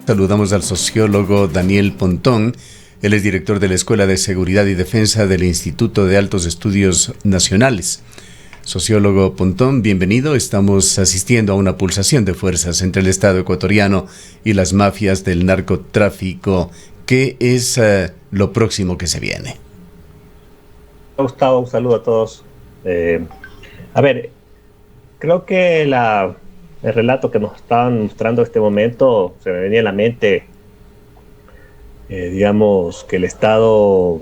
Saludamos al sociólogo Daniel Pontón. Él es director de la Escuela de Seguridad y Defensa del Instituto de Altos Estudios Nacionales. Sociólogo Pontón, bienvenido. Estamos asistiendo a una pulsación de fuerzas entre el Estado ecuatoriano y las mafias del narcotráfico. ¿Qué es lo próximo que se viene? Gustavo, un saludo a todos. Creo que el relato que nos estaban mostrando en este momento se me venía a la mente, digamos, que el Estado,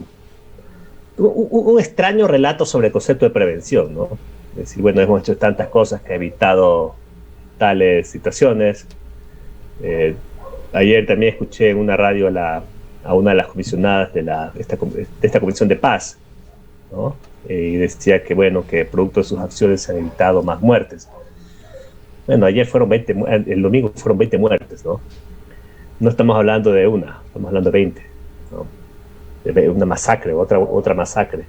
un extraño relato sobre el concepto de prevención, ¿no? Es decir, bueno, hemos hecho tantas cosas que ha evitado tales situaciones. Ayer también escuché en una radio a una de las comisionadas de esta Comisión de Paz, ¿no? Y decía que, bueno, que producto de sus acciones se han evitado más muertes. Bueno, ayer el domingo fueron 20 muertes, ¿no? No estamos hablando de una, estamos hablando de 20, ¿no? De una masacre, otra masacre.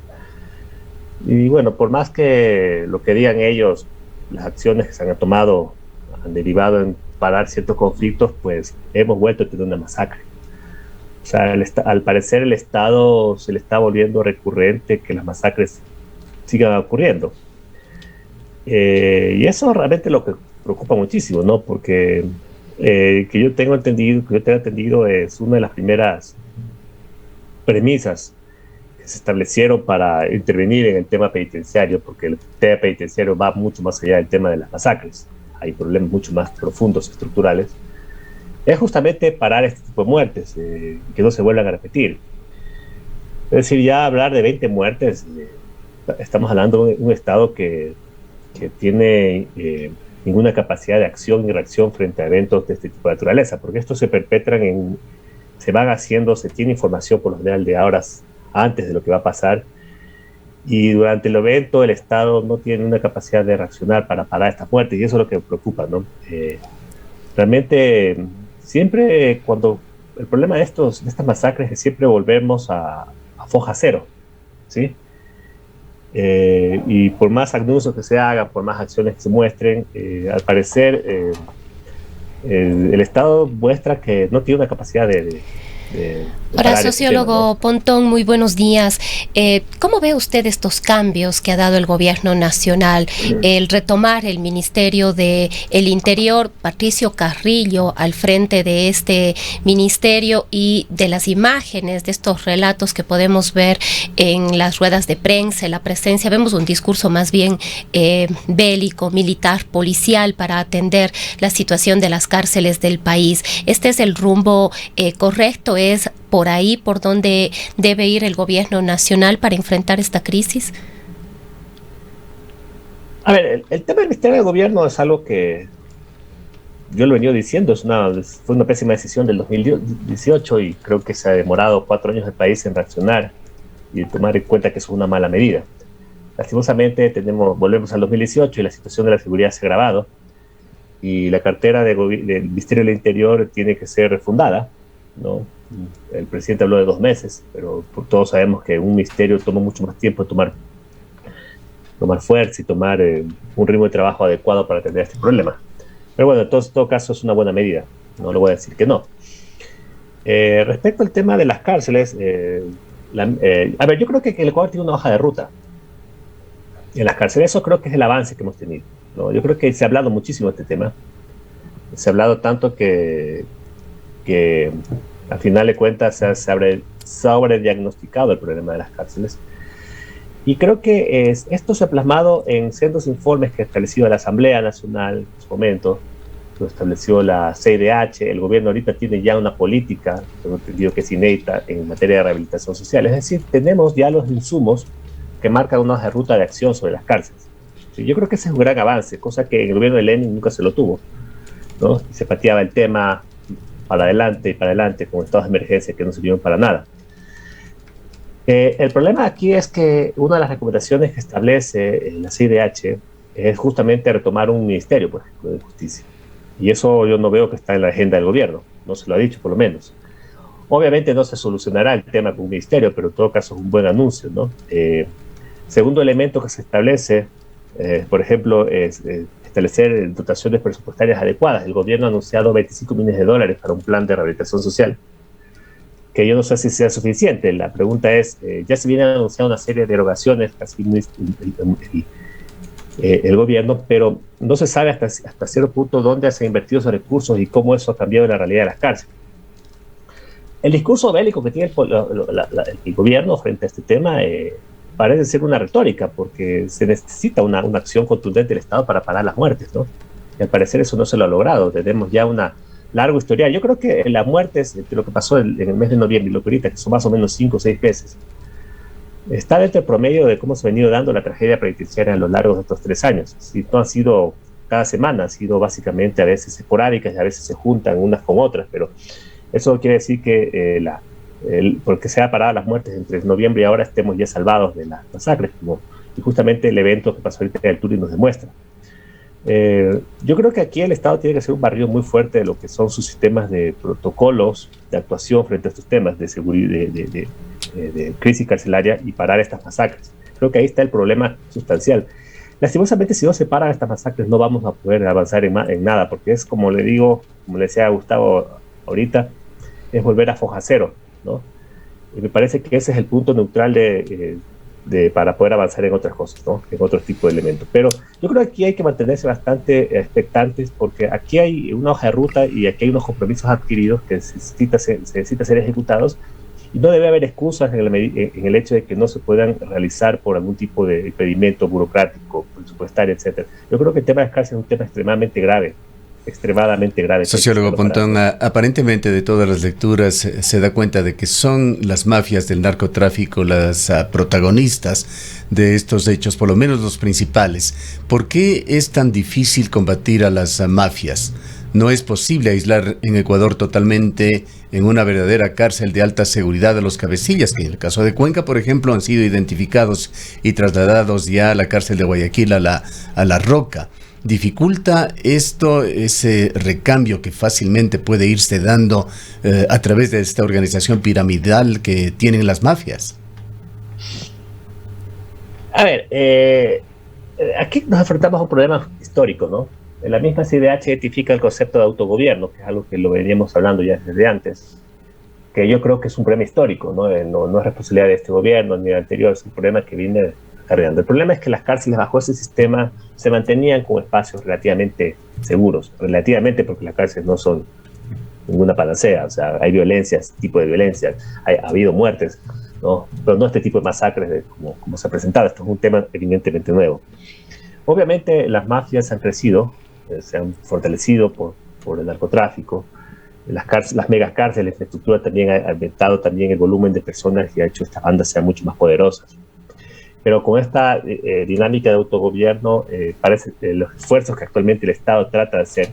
Y bueno, por más que lo que digan ellos, las acciones que se han tomado han derivado en parar ciertos conflictos, pues hemos vuelto a tener una masacre. O sea, al parecer el Estado se le está volviendo recurrente que las masacres sigan ocurriendo. Y eso realmente lo que preocupa muchísimo, ¿no? Porque que yo tenga entendido es una de las primeras premisas que se establecieron para intervenir en el tema penitenciario, porque el tema penitenciario va mucho más allá del tema de las masacres. Hay problemas mucho más profundos, estructurales. Es justamente parar este tipo de muertes, que no se vuelvan a repetir. Es decir, ya hablar de 20 muertes, estamos hablando de un Estado que tiene ninguna capacidad de acción y reacción frente a eventos de este tipo de naturaleza, porque estos se perpetran se van haciendo, se tiene información por lo general de horas antes de lo que va a pasar, y durante el evento el Estado no tiene una capacidad de reaccionar para parar estas muertes, y eso es lo que me preocupa, ¿no? Realmente, siempre cuando el problema de estas masacres es siempre volvemos a foja cero, ¿sí? Y por más anuncios que se hagan, por más acciones que se muestren, al parecer el Estado muestra que no tiene una capacidad de Ahora, sociólogo tema, ¿no? Pontón, muy buenos días. ¿Cómo ve usted estos cambios que ha dado el gobierno nacional? El retomar el Ministerio del Interior, Patricio Carrillo al frente de este ministerio, y de las imágenes, de estos relatos que podemos ver en las ruedas de prensa, en la presencia, vemos un discurso más bien bélico, militar, policial, para atender la situación de las cárceles del país. ¿Este es el rumbo correcto? ¿Es por ahí por donde debe ir el gobierno nacional para enfrentar esta crisis? A ver, el tema del Ministerio de Gobierno es algo que yo lo he venido diciendo, fue una pésima decisión del 2018, y creo que se ha demorado 4 años el país en reaccionar y tomar en cuenta que eso es una mala medida. Lastimosamente volvemos al 2018 y la situación de la seguridad se ha agravado, y la cartera del Ministerio del Interior tiene que ser refundada, ¿no? El presidente habló de 2 meses, pero todos sabemos que un ministerio toma mucho más tiempo tomar fuerza y tomar un ritmo de trabajo adecuado para atender este problema. Pero bueno, en todo caso es una buena medida, no le voy a decir que no. Respecto al tema de las cárceles, yo creo que el Ecuador tiene una hoja de ruta en las cárceles. Eso creo que es el avance que hemos tenido, ¿no? Yo creo que se ha hablado muchísimo de este tema, se ha hablado tanto que al final de cuentas se ha sobrediagnosticado el problema de las cárceles, y creo que esto se ha plasmado en sendos informes que ha establecido la Asamblea Nacional en su momento, lo estableció la CIDH. El gobierno ahorita tiene ya una política, tengo entendido que es inédita, en materia de rehabilitación social, es decir, tenemos ya los insumos que marcan una hoja de ruta de acción sobre las cárceles. Sí, yo creo que ese es un gran avance, cosa que en el gobierno de Lenin nunca se lo tuvo, ¿no? Y se pateaba el tema para adelante, con estados de emergencia que no sirvieron para nada. El problema aquí es que una de las recomendaciones que establece la CIDH es justamente retomar un ministerio, por ejemplo, de justicia. Y eso yo no veo que está en la agenda del gobierno, no se lo ha dicho por lo menos. Obviamente no se solucionará el tema con un ministerio, pero en todo caso es un buen anuncio, ¿no? Segundo elemento que se establece, por ejemplo, es establecer dotaciones presupuestarias adecuadas. El gobierno ha anunciado $25 millones para un plan de rehabilitación social, que yo no sé si sea suficiente. La pregunta es, ya se viene anunciando una serie de erogaciones casi el gobierno, pero no se sabe hasta cierto punto dónde se han invertido esos recursos y cómo eso ha cambiado la realidad de las cárceles. El discurso bélico que tiene el gobierno frente a este tema parece ser una retórica, porque se necesita una acción contundente del Estado para parar las muertes, ¿no? Y al parecer eso no se lo ha logrado. Tenemos ya una largo historial. Yo creo que las muertes, de lo que pasó en el mes de noviembre y lo que ahorita, que son más o menos 5 o 6 meses, está dentro del promedio de cómo se ha venido dando la tragedia penitenciaria a lo largo de estos 3 años. Si no han sido cada semana, han sido básicamente a veces esporádicas y a veces se juntan unas con otras, pero eso quiere decir que porque se han parado las muertes entre noviembre y ahora estemos ya salvados de las masacres, y justamente el evento que pasó ahorita en el Turing nos demuestra. Yo creo que aquí el Estado tiene que hacer un barrido muy fuerte de lo que son sus sistemas de protocolos de actuación frente a estos temas de seguridad, de crisis carcelaria, y parar estas masacres. Creo que ahí está el problema sustancial. Lastimosamente, si no se paran estas masacres, no vamos a poder avanzar en nada, porque es como le digo, como le decía a Gustavo ahorita, es volver a foja cero, ¿no? Y me parece que ese es el punto neutral para poder avanzar en otras cosas, ¿no? En otros tipos de elementos. Pero yo creo que aquí hay que mantenerse bastante expectantes, porque aquí hay una hoja de ruta y aquí hay unos compromisos adquiridos que se necesita ser ejecutados, y no debe haber excusas en el hecho de que no se puedan realizar por algún tipo de impedimento burocrático, presupuestario, etc. Yo creo que el tema de las cárceles es un tema extremadamente grave. Sociólogo Pontón, aparentemente de todas las lecturas se da cuenta de que son las mafias del narcotráfico las protagonistas de estos hechos, por lo menos los principales. ¿Por qué es tan difícil combatir a las mafias? No es posible aislar en Ecuador totalmente en una verdadera cárcel de alta seguridad a los cabecillas, que en el caso de Cuenca, por ejemplo, han sido identificados y trasladados ya a la cárcel de Guayaquil, a la Roca. ¿Dificulta esto ese recambio que fácilmente puede irse dando a través de esta organización piramidal que tienen las mafias? A ver, aquí nos enfrentamos a un problema histórico, ¿no? La misma CIDH identifica el concepto de autogobierno, que es algo que lo veníamos hablando ya desde antes, que yo creo que es un problema histórico, ¿no? No es responsabilidad de este gobierno ni del anterior, es un problema que viene cargando. El problema es que las cárceles bajo ese sistema se mantenían como espacios relativamente seguros, relativamente, porque las cárceles no son ninguna panacea, o sea, hay violencias, tipo de violencia, ha habido muertes, ¿no? Pero no este tipo de masacres como se ha presentado. Esto es un tema evidentemente nuevo. Obviamente las mafias han crecido, se han fortalecido por el narcotráfico. Las megas cárceles, la infraestructura también ha aumentado también el volumen de personas y ha hecho que estas bandas sean mucho más poderosas. Pero con esta dinámica de autogobierno, parece que los esfuerzos que actualmente el Estado trata de hacer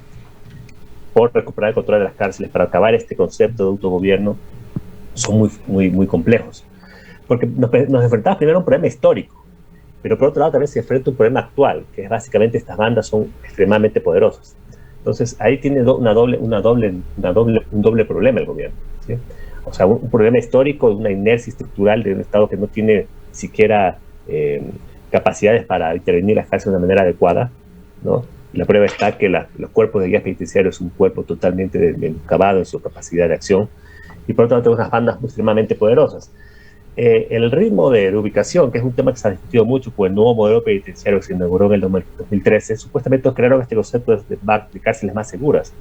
por recuperar el control de las cárceles para acabar este concepto de autogobierno son muy complejos. Porque nos enfrentamos primero a un problema histórico, pero por otro lado también se enfrenta a un problema actual, que es básicamente estas bandas son extremadamente poderosas. Entonces ahí tiene un doble problema el gobierno, ¿sí? O sea, un problema histórico, una inercia estructural de un Estado que no tiene siquiera capacidades para intervenir las cárceles de una manera adecuada, ¿no? Y la prueba está que los cuerpos de guías penitenciarios es un cuerpo totalmente menoscabado en su capacidad de acción, y por otro lado tenemos unas bandas extremadamente poderosas. El ritmo de ubicación, que es un tema que se ha discutido mucho por el nuevo modelo penitenciario que se inauguró en el 2013, supuestamente crearon este concepto de cárceles más seguras.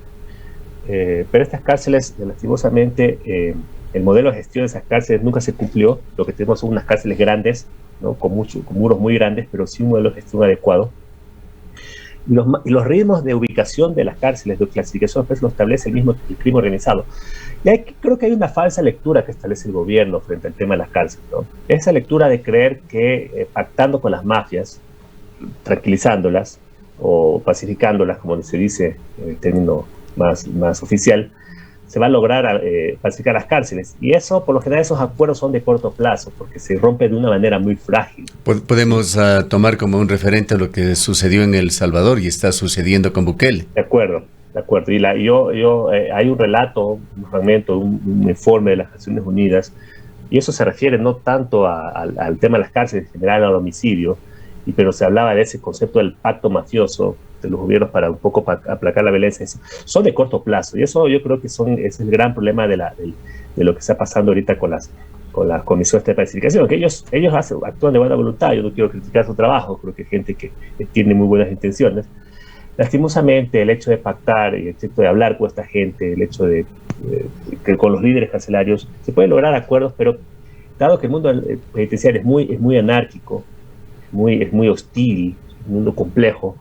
Pero estas cárceles, lastimosamente, el modelo de gestión de esas cárceles nunca se cumplió. Lo que tenemos son unas cárceles grandes, ¿no? con muros muy grandes, pero sin un modelo de gestión adecuado. Y los ritmos de ubicación de las cárceles, de clasificación, pues lo establece el crimen organizado. Y creo que hay una falsa lectura que establece el gobierno frente al tema de las cárceles, ¿no? Esa lectura de creer que pactando con las mafias, tranquilizándolas o pacificándolas, como se dice en el término más oficial, se va a lograr pacificar las cárceles. Y eso, por lo general, esos acuerdos son de corto plazo, porque se rompe de una manera muy frágil. Podemos tomar como un referente lo que sucedió en El Salvador y está sucediendo con Bukele. De acuerdo. Y hay un relato, un fragmento, un informe de las Naciones Unidas, y eso se refiere no tanto al tema de las cárceles, en general al homicidio, pero se hablaba de ese concepto del pacto mafioso los gobiernos para un poco aplacar la violencia, son de corto plazo. Y eso yo creo que es el gran problema de lo que está pasando ahorita con las comisiones de pacificación, que ellos actúan de buena voluntad. Yo no quiero criticar su trabajo, creo que hay gente que tiene muy buenas intenciones. Lastimosamente, el hecho de pactar y el hecho de hablar con esta gente, el hecho de que con los líderes carcelarios se pueden lograr acuerdos, pero dado que el mundo penitenciario es muy anárquico, es muy hostil, un mundo complejo,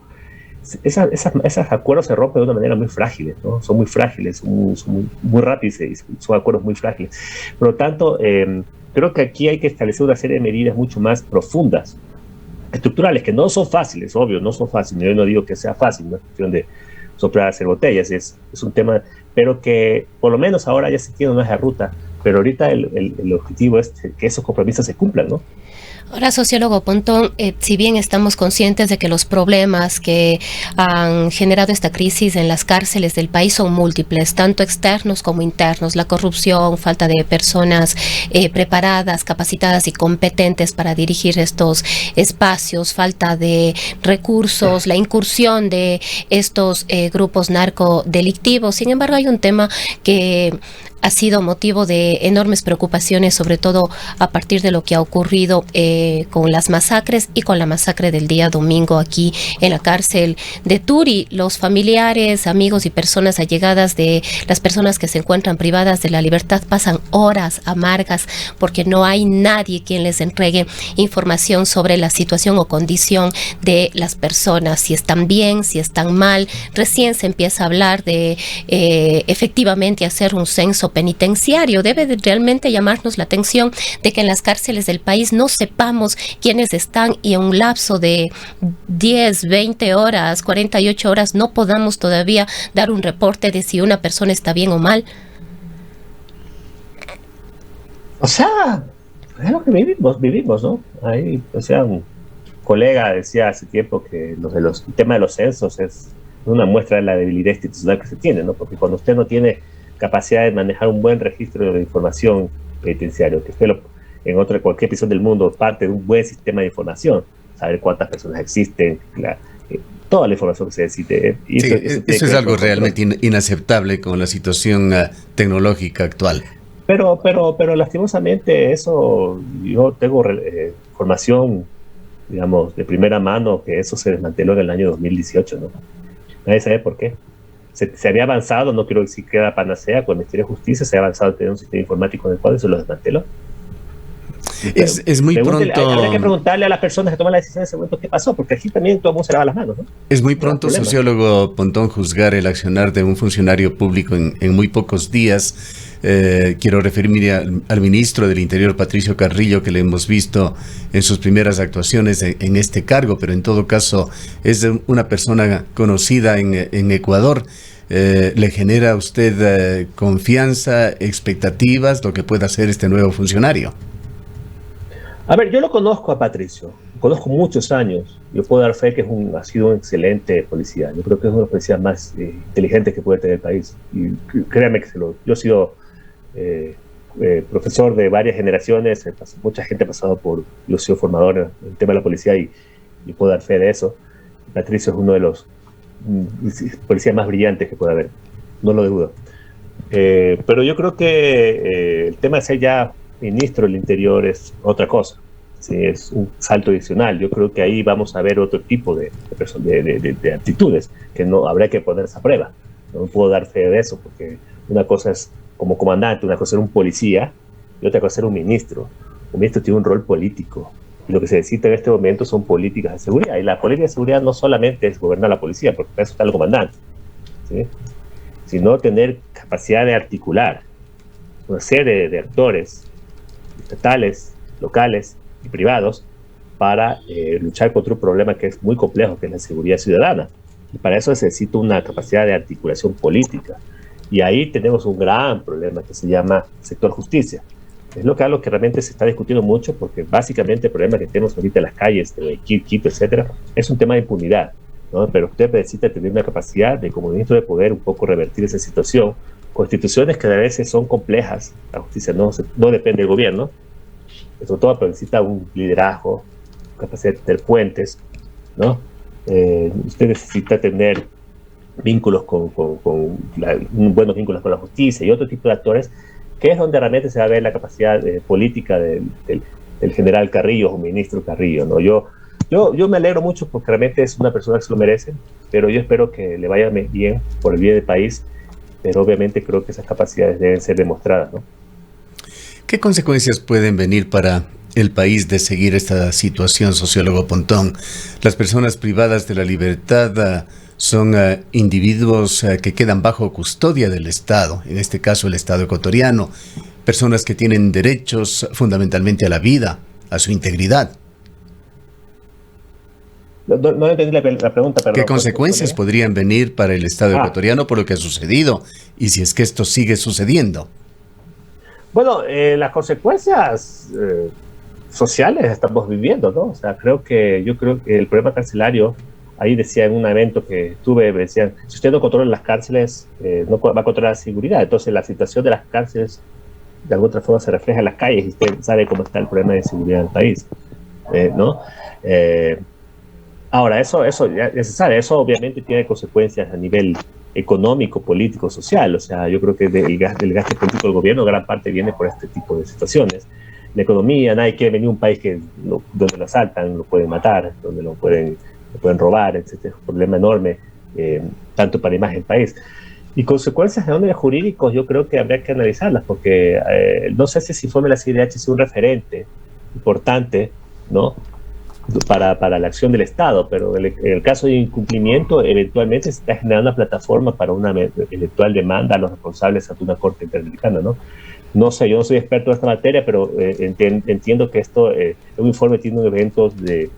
esos acuerdos se rompen de una manera muy frágil, ¿no? Son muy frágiles, son muy rápidos, son acuerdos muy frágiles. Por lo tanto, creo que aquí hay que establecer una serie de medidas mucho más profundas, estructurales, que no son fáciles, obvio, no son fáciles. Yo no digo que sea fácil, no es cuestión de soplar, hacer botellas, es un tema, pero que por lo menos ahora ya se tiene una ruta, pero ahorita el objetivo es que esos compromisos se cumplan, ¿no? Ahora, sociólogo Pontón, si bien estamos conscientes de que los problemas que han generado esta crisis en las cárceles del país son múltiples, tanto externos como internos, la corrupción, falta de personas preparadas, capacitadas y competentes para dirigir estos espacios, falta de recursos, la incursión de estos grupos narcodelictivos. Sin embargo, hay un tema que ha sido motivo de enormes preocupaciones, sobre todo a partir de lo que ha ocurrido con las masacres y con la masacre del día domingo aquí en la cárcel de Turi. Los familiares, amigos y personas allegadas de las personas que se encuentran privadas de la libertad pasan horas amargas porque no hay nadie quien les entregue información sobre la situación o condición de las personas, si están bien, si están mal. Recién se empieza a hablar de efectivamente hacer un censo penitenciario. Debe realmente llamarnos la atención de que en las cárceles del país no sepamos quiénes están y en un lapso de 10, 20 horas, 48 horas no podamos todavía dar un reporte de si una persona está bien o mal. O sea, es lo que vivimos, ¿no? Ahí, o sea, un colega decía hace tiempo que el tema de los censos es una muestra de la debilidad institucional que se tiene, ¿no? Porque cuando usted no tiene capacidad de manejar un buen registro de información penitenciario, que usted en cualquier prisión del mundo parte de un buen sistema de información, saber cuántas personas existen, toda la información que se necesite. Y sí, eso es algo realmente inaceptable con la situación tecnológica actual. Pero lastimosamente eso, yo tengo información, digamos, de primera mano, que eso se desmanteló en el año 2018, ¿no? Nadie sabe por qué. Se había avanzado, no quiero decir que era panacea, con el Ministerio de Justicia se había avanzado en tener un sistema informático en el cual se lo desmanteló. Es muy pronto. Habría que preguntarle a las personas que toman la decisión en ese momento qué pasó, porque aquí también todo el mundo se lava las manos, ¿no? Es muy pronto, sociólogo Pontón, juzgar el accionar de un funcionario público en muy pocos días. Quiero referirme al ministro del Interior, Patricio Carrillo, que le hemos visto en sus primeras actuaciones en este cargo, pero en todo caso es una persona conocida en Ecuador. ¿Le genera a usted confianza, expectativas, lo que pueda hacer este nuevo funcionario? A ver, yo lo conozco a Patricio, lo conozco muchos años. Yo puedo dar fe que ha sido un excelente policía. Yo creo que es uno de los policías más inteligentes que puede tener el país. Y créanme que yo he sido profesor de varias generaciones, mucha gente ha pasado por, yo he sido formador en el tema de la policía y puedo dar fe de eso. Patricio es uno de los policías más brillantes que puede haber, no lo dudo. Pero yo creo que el tema de ser ya ministro del Interior es otra cosa, ¿sí? Es un salto adicional. Yo creo que ahí vamos a ver otro tipo de actitudes que no habrá que ponerse a prueba. No puedo dar fe de eso, porque una cosa es como comandante, una cosa es ser un policía y otra cosa es ser un ministro. Un ministro tiene un rol político. Y lo que se necesita en este momento son políticas de seguridad. Y la política de seguridad no solamente es gobernar la policía, porque para eso está el comandante, ¿sí? Sino tener capacidad de articular una serie de actores estatales, locales y privados para luchar contra un problema que es muy complejo, que es la seguridad ciudadana. Y para eso se necesita una capacidad de articulación política. Y ahí tenemos un gran problema que se llama sector justicia. Es algo que realmente se está discutiendo mucho, porque básicamente el problema que tenemos ahorita en las calles, de Quito, etcétera, es un tema de impunidad, ¿no? Pero usted necesita tener una capacidad de, como ministro de poder, un poco revertir esa situación. Constituciones que a veces son complejas, la justicia no depende del gobierno, sobre todo, pero necesita un liderazgo, capacidad de tener puentes, ¿no? Usted necesita tener vínculos buenos vínculos con la justicia y otro tipo de actores, que es donde realmente se va a ver la capacidad política del general Carrillo o ministro Carrillo, ¿no? Yo me alegro mucho porque realmente es una persona que se lo merece, pero yo espero que le vaya bien por el bien del país, pero obviamente creo que esas capacidades deben ser demostradas, ¿no? ¿Qué consecuencias pueden venir para el país de seguir esta situación, sociólogo Pontón? Las personas privadas de la libertad son individuos que quedan bajo custodia del Estado, en este caso el Estado ecuatoriano, personas que tienen derechos fundamentalmente a la vida, a su integridad. No entendí la pregunta, perdón. ¿Qué consecuencias podrían venir para el Estado ecuatoriano por lo que ha sucedido? Y si es que esto sigue sucediendo. Bueno, las consecuencias sociales estamos viviendo, ¿no? O sea, yo creo que el problema carcelario, ahí decía en un evento que tuve, decían, si usted no controla las cárceles, no va a controlar la seguridad. Entonces la situación de las cárceles de alguna otra forma se refleja en las calles y usted sabe cómo está el problema de seguridad del país, ¿no? Ahora, eso ya se sabe, eso obviamente tiene consecuencias a nivel económico, político, social. O sea, yo creo que del gasto político del gobierno gran parte viene por este tipo de situaciones. La economía, nadie quiere venir a un país donde lo asaltan, lo pueden matar, donde lo pueden robar, etc. Es un problema enorme, tanto para la imagen del país. Y consecuencias de orden jurídicos yo creo que habría que analizarlas, porque no sé si informe de la CIDH es un referente importante, ¿no?, para la acción del Estado, pero en el caso de incumplimiento, eventualmente se está generando una plataforma para una eventual demanda a los responsables ante una corte interamericana, ¿no? No sé, yo no soy experto en esta materia, pero entiendo que un informe tiene un evento de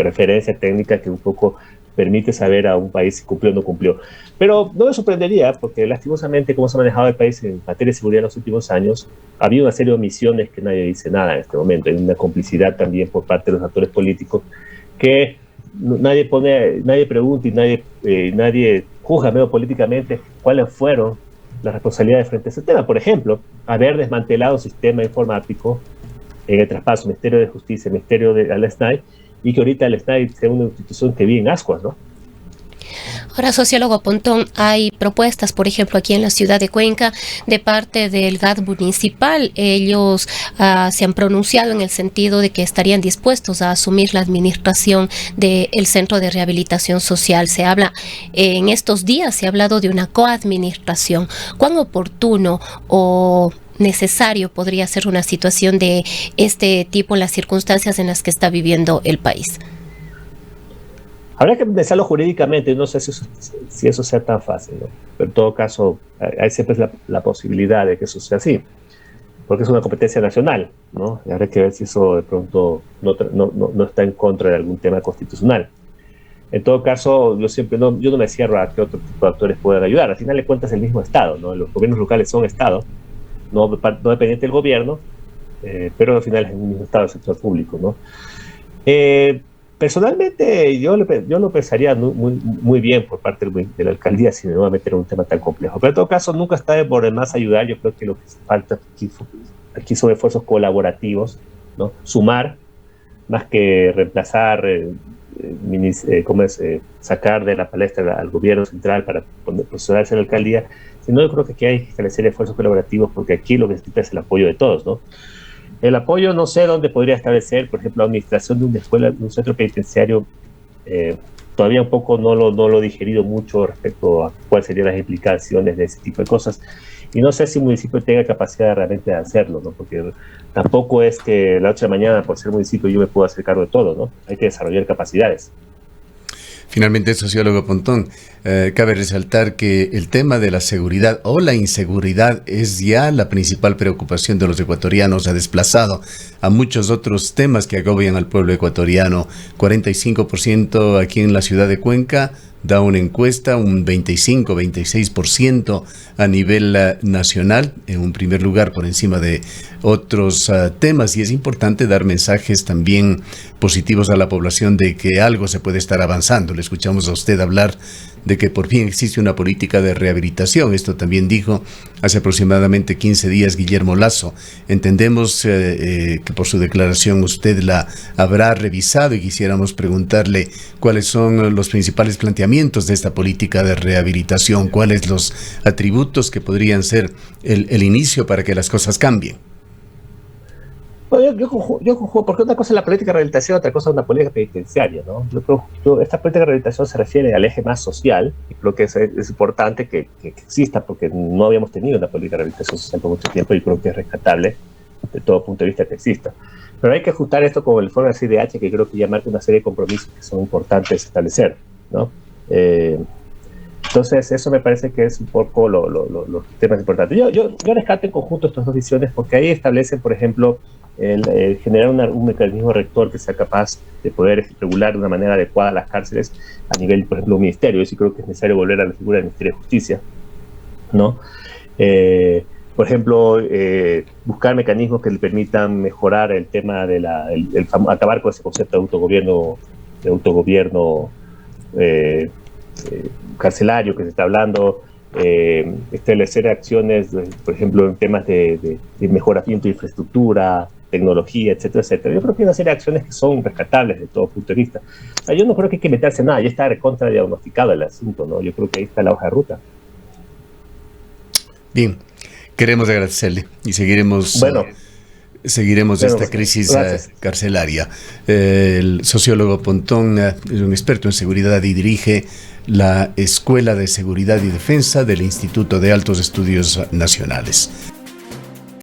referencia técnica que un poco permite saber a un país si cumplió o no cumplió. Pero no me sorprendería, porque lastimosamente, como se ha manejado el país en materia de seguridad en los últimos años, ha habido una serie de omisiones que nadie dice nada en este momento. Hay una complicidad también por parte de los actores políticos que nadie pregunta y nadie juzga medio políticamente cuáles fueron las responsabilidades frente a ese tema. Por ejemplo, haber desmantelado el sistema informático en el traspaso Ministerio de Justicia, Ministerio al SNAI, y que ahorita el SNAI sea una institución que vive en ascuas, ¿no? Ahora, sociólogo Pontón, hay propuestas, por ejemplo, aquí en la ciudad de Cuenca, de parte del GAD municipal. Ellos se han pronunciado en el sentido de que estarían dispuestos a asumir la administración del Centro de Rehabilitación Social. Se habla, en estos días se ha hablado de una coadministración. ¿Cuán oportuno o necesario podría ser una situación de este tipo en las circunstancias en las que está viviendo el país? Habría que pensarlo jurídicamente, no sé si eso sea tan fácil, ¿no? Pero en todo caso, hay siempre la posibilidad de que eso sea así, porque es una competencia nacional, ¿no? Y habría que ver si eso de pronto no está en contra de algún tema constitucional. En todo caso, yo no me cierro a que otro tipo de actores puedan ayudar. Al final de cuentas, es el mismo Estado, ¿no? Los gobiernos locales son Estado, no dependiente del gobierno, pero al final es el mismo Estado del sector público, ¿no? Personalmente, yo lo pensaría muy bien por parte de la alcaldía si me voy a meter en un tema tan complejo. Pero en todo caso, nunca está de por demás ayudar. Yo creo que lo que falta aquí son esfuerzos colaborativos, ¿no? Sumar, más que reemplazar, sacar de la palestra al gobierno central para posicionarse en la alcaldía, sino yo creo que aquí hay que establecer esfuerzos colaborativos, porque aquí lo que necesita es el apoyo de todos, ¿no? El apoyo no sé dónde podría establecer, por ejemplo, la administración de una escuela, de un centro penitenciario, todavía un poco no lo he digerido mucho respecto a cuáles serían las implicaciones de ese tipo de cosas. Y no sé si el municipio tenga capacidad realmente de hacerlo, ¿no? Porque tampoco es que la noche a la mañana, por ser municipio, yo me puedo hacer cargo de todo, ¿no? Hay que desarrollar capacidades. Finalmente, sociólogo Pontón, cabe resaltar que el tema de la seguridad o la inseguridad es ya la principal preocupación de los ecuatorianos. Ha desplazado a muchos otros temas que agobian al pueblo ecuatoriano. 45% aquí en la ciudad de Cuenca, da una encuesta, un 25-26% a nivel nacional, en un primer lugar por encima de otros temas, y es importante dar mensajes también positivos a la población de que algo se puede estar avanzando. Le escuchamos a usted hablar de que por fin existe una política de rehabilitación. Esto también dijo hace aproximadamente 15 días Guillermo Lasso. Entendemos que por su declaración usted la habrá revisado y quisiéramos preguntarle cuáles son los principales planteamientos de esta política de rehabilitación, cuáles los atributos que podrían ser el inicio para que las cosas cambien. Bueno, yo conjugo, porque una cosa es la política de rehabilitación, otra cosa es una política penitenciaria, ¿no? Esta política de rehabilitación se refiere al eje más social, y creo que es importante que exista, porque no habíamos tenido una política de rehabilitación social por mucho tiempo, y creo que es rescatable de todo punto de vista que exista. Pero hay que ajustar esto con el informe del CIDH, que creo que ya marca una serie de compromisos que son importantes establecer, ¿no? Entonces, eso me parece que es un poco los temas importantes. Yo rescato en conjunto estas dos visiones, porque ahí establecen, por ejemplo, generar un mecanismo rector que sea capaz de poder regular de una manera adecuada las cárceles a nivel, por ejemplo, un ministerio. Yo sí creo que es necesario volver a la figura del Ministerio de Justicia, ¿no? Por ejemplo, buscar mecanismos que le permitan mejorar el tema de acabar con ese concepto de autogobierno carcelario que se está hablando, establecer acciones, por ejemplo, en temas de mejoramiento de infraestructura, tecnología, etcétera, etcétera. Yo creo que hay una serie de acciones que son rescatables de todo punto de vista. O sea, yo no creo que hay que meterse en nada, ya está recontra diagnosticado el asunto, ¿no? Yo creo que ahí está la hoja de ruta. Bien, queremos agradecerle y seguiremos esta crisis carcelaria. El sociólogo Pontón es un experto en seguridad y dirige la Escuela de Seguridad y Defensa del Instituto de Altos Estudios Nacionales.